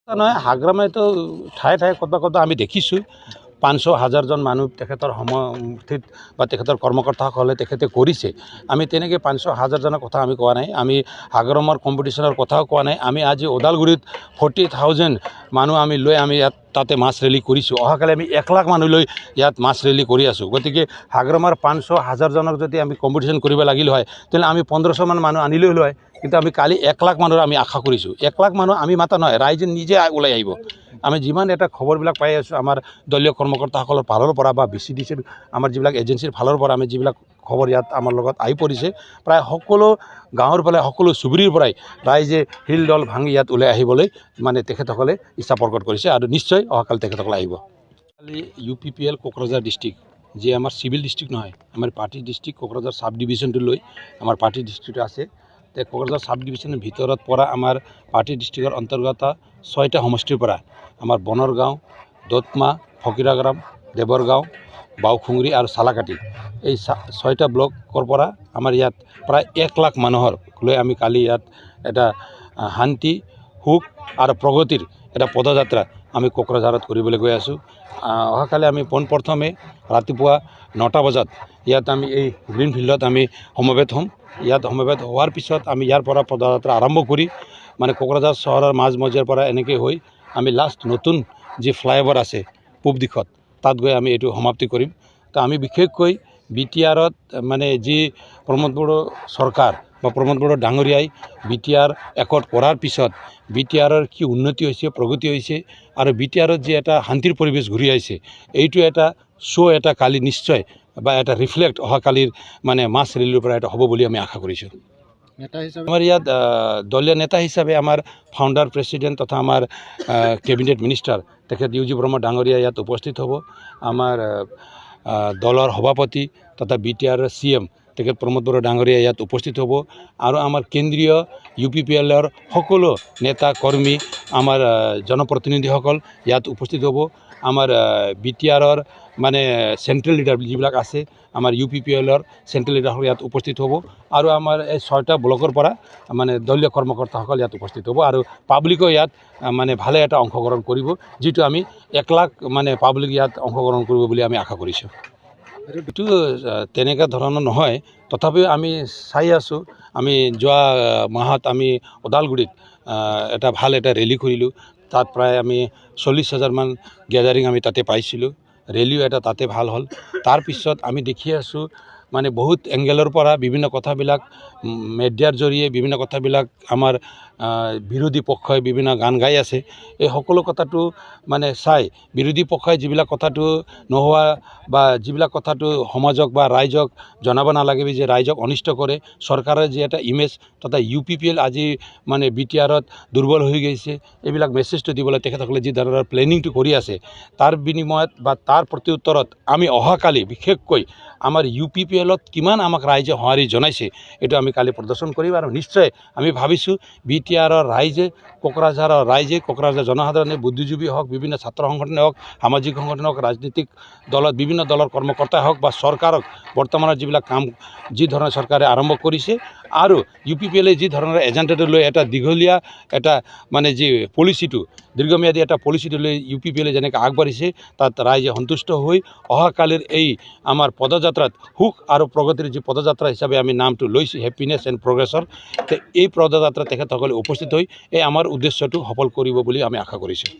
নহয় হাগ্ৰামাইতো ঠায়ে ঠায়ে ক'ৰবাত আমি দেখিছোঁ 500,000 জন মানুহ তেখেতৰ সমৰ্থিত বা তেখেতৰ কৰ্মকৰ্তাসকলে তেখেতে কৰিছে। আমি তেনেকৈ 500,000 জনৰ কথা আমি কোৱা নাই, আমি হাগ্ৰামৰ কম্পিটিশ্যনৰ কথাও কোৱা নাই। আমি আজি ওদালগুৰিত 40,000 মানুহ আমি লৈ আমি ইয়াত তাতে মাছ ৰেলী কৰিছোঁ। অহাকালি আমি 1 লাখ মানুহ লৈ ইয়াত মাছ ৰেলী কৰি আছোঁ। গতিকে হাগ্ৰামাৰ 500,000 জনক যদি আমি কম্পিটিশ্যন কৰিব লাগিল হয় তেতিয়াহ'লে আমি 1500 মান মানুহ আনিলেই হ'ল হয়। কিন্তু আমি কালি 1 লাখ মানুহৰ আমি আশা কৰিছোঁ। 1 লাখ মানুহ আমি মাতা নহয়, ৰাইজে নিজে ওলাই আহিব। আমি যিমান এটা খবৰবিলাক পাই আছোঁ আমাৰ দলীয় কৰ্মকৰ্তাসকলৰ ফালৰ পৰা বা BCDCৰ আমাৰ যিবিলাক এজেঞ্চিৰ ফালৰ পৰা আমি যিবিলাক খবৰ ইয়াত আমাৰ লগত আহি পৰিছে, প্ৰায় সকলো গাঁৱৰ পৰা সকলো চুবুৰীৰ পৰাই ৰাইজে শিল দল ভাঙি ইয়াত ওলাই আহিবলৈ মানে তেখেতসকলে ইচ্ছা প্ৰকট কৰিছে আৰু নিশ্চয় অহাকালি তেখেতসকলে আহিব। কালি UPPL কোকৰাঝাৰ ডিষ্ট্ৰিক্ট যি আমাৰ চিভিল ডিষ্ট্ৰিক্ট নহয়, আমাৰ পাৰ্টি ডিষ্ট্ৰিক্ট কোকৰাঝাৰ চাব ডিভিশ্যনটো লৈ আমাৰ পাৰ্টি ডিষ্ট্ৰিক্ট আছে। কোকৰাঝাৰ চাব ডিভিশ্যনৰ ভিতৰত পৰা আমাৰ পাৰ্টি ডিষ্ট্ৰিক্টৰ অন্তৰ্গত 6টা সমষ্টিৰ পৰা আমাৰ বনৰগাঁও, দোতমা, ফকিৰাগ্ৰাম, দেৱৰগাঁও, বাওখুংৰি আৰু চালাকাটি এই 6টা ব্লকৰ পৰা আমাৰ ইয়াত প্ৰায় 1 লাখ মানুহৰ লৈ আমি কালি ইয়াত এটা শান্তি, সুখ আৰু প্ৰগতিৰ এটা পদযাত্ৰা আমি কোকৰাঝাৰত কৰিবলৈ গৈ আছোঁ। অহাকালি আমি পোনপ্ৰথমে ৰাতিপুৱা 9টা বজাত ইয়াত আমি এই গ্ৰীণ ফিল্ডত আমি সমবেত হ'ম। ইয়াত সমবেত হোৱাৰ পিছত আমি ইয়াৰ পৰা পদযাত্ৰা আৰম্ভ কৰি মানে কোকৰাঝাৰ চহৰৰ মাজমজিয়াৰ পৰা এনেকৈ হৈ আমি লাষ্ট নতুন যি ফ্লাইঅভাৰ আছে পূব দিশত তাত গৈ আমি এইটো সমাপ্তি কৰিম। তো আমি বিশেষকৈ BTRত মানে যি প্ৰমোদ বড়ো চৰকাৰ বা প্ৰমোদ বড়ো ডাঙৰীয়াই BTR একত কৰাৰ পিছত BTRৰ কি উন্নতি হৈছে, প্ৰগতি হৈছে আৰু BTRত যি এটা শান্তিৰ পৰিৱেশ ঘূৰি আহিছে, এইটো এটা শ্ব' এটা কালি নিশ্চয় বা এটা ৰিফ্লেক্ট অহাকালিৰ মানে মাছ ৰেলীৰ পৰা এটা হ'ব বুলি আমি আশা কৰিছোঁ। আমাৰ ইয়াত দলীয় নেতা হিচাপে আমাৰ ফাউণ্ডাৰ প্ৰেছিডেণ্ট তথা আমাৰ কেবিনেট মিনিষ্টাৰ তেখেত UG ব্ৰহ্ম ডাঙৰীয়া ইয়াত উপস্থিত হ'ব। আমাৰ দলৰ সভাপতি তথা BTRৰ CM তেখেত প্ৰমোদ বড়ো ডাঙৰীয়া ইয়াত উপস্থিত হ'ব আৰু আমাৰ কেন্দ্ৰীয় UPPLৰ সকলো নেতা কৰ্মী আমাৰ জনপ্ৰতিনিধিসকল ইয়াত উপস্থিত হ'ব। আমাৰ BTRৰ মানে চেণ্ট্ৰেল লিডাৰ যিবিলাক আছে আমাৰ UPPLৰ চেণ্ট্ৰেল লিডাৰসকল ইয়াত উপস্থিত হ'ব আৰু আমাৰ এই 6টা ব্লকৰ পৰা মানে দলীয় কৰ্মকৰ্তাসকল ইয়াত উপস্থিত হ'ব আৰু পাব্লিকো ইয়াত মানে ভালে এটা অংশগ্ৰহণ কৰিব, যিটো আমি 1 লাখ মানে পাব্লিক ইয়াত অংশগ্ৰহণ কৰিব বুলি আমি আশা কৰিছোঁ। এইটো তেনেকুৱা ধৰণৰ নহয়, তথাপিও আমি চাই আছোঁ। আমি যোৱা মাহত আমি ওদালগুৰিত এটা ভাল এটা ৰেলী কৰিলোঁ। তাত প্ৰায় আমি 40,000 মান গেদাৰিং আমি তাতে পাইছিলোঁ। ৰেলীও এটা তাতে ভাল হ'ল। তাৰপিছত আমি দেখি আছোঁ মানে বহুত এংগেলৰ পৰা বিভিন্ন কথাবিলাক মিডিয়াৰ জৰিয়ে বিভিন্ন কথাবিলাক আমাৰ বিৰোধী পক্ষই বিভিন্ন গান গাই আছে। এই সকলো কথাটো মানে চাই বিৰোধী পক্ষই যিবিলাক কথাটো নোহোৱা বা যিবিলাক কথাটো সমাজক বা ৰাইজক জনাব নালাগে যে ৰাইজক অনিষ্ট কৰে, চৰকাৰৰ যি এটা ইমেজ তথা UPPL আজি মানে BTRত দুৰ্বল হৈ গৈছে, এইবিলাক মেছেজটো দিবলৈ তেখেতসকলে যি ধৰণৰ প্লেনিংটো কৰি আছে তাৰ বিনিময়ত বা তাৰ প্ৰত্যুত্তৰত আমি অহাকালি বিশেষকৈ আমাৰ UPPLত কিমান আমাক ৰাইজে সঁহাৰি জনাইছে এইটো আমি কালি প্ৰদৰ্শন কৰিম। আৰু নিশ্চয় আমি ভাবিছোঁ BTRৰ ৰাইজে কোকৰাঝাৰ জনসাধাৰণে বুদ্ধিজীৱী হওক, বিভিন্ন ছাত্ৰ সংগঠনে হওক, সামাজিক সংগঠন হওক, ৰাজনৈতিক দলত বিভিন্ন দলৰ কৰ্মকৰ্তাই হওক বা চৰকাৰক বৰ্তমানৰ যিবিলাক কাম যি ধৰণে চৰকাৰে আৰম্ভ কৰিছে আৰু UPPLে যি ধৰণৰ এজেণ্ডাটো লৈ এটা দীঘলীয়া এটা মানে যি পলিচিটো দীৰ্ঘম্যাদী এটা পলিচিটো লৈ UPPLে যেনেকৈ আগবাঢ়িছে তাত ৰাইজে সন্তুষ্ট হৈ অহাকালিৰ এই আমাৰ পদযাত্ৰাত সুখ আৰু প্ৰগতিৰ যি পদযাত্ৰা হিচাপে আমি নামটো লৈছোঁ হেপিনেছ এণ্ড প্ৰগ্ৰেছৰ, এই পদযাত্ৰা তেখেতসকলে উপস্থিত হৈ এই আমাৰ উদ্দেশ্যটো সফল কৰিব বুলি আমি আশা কৰিছোঁ।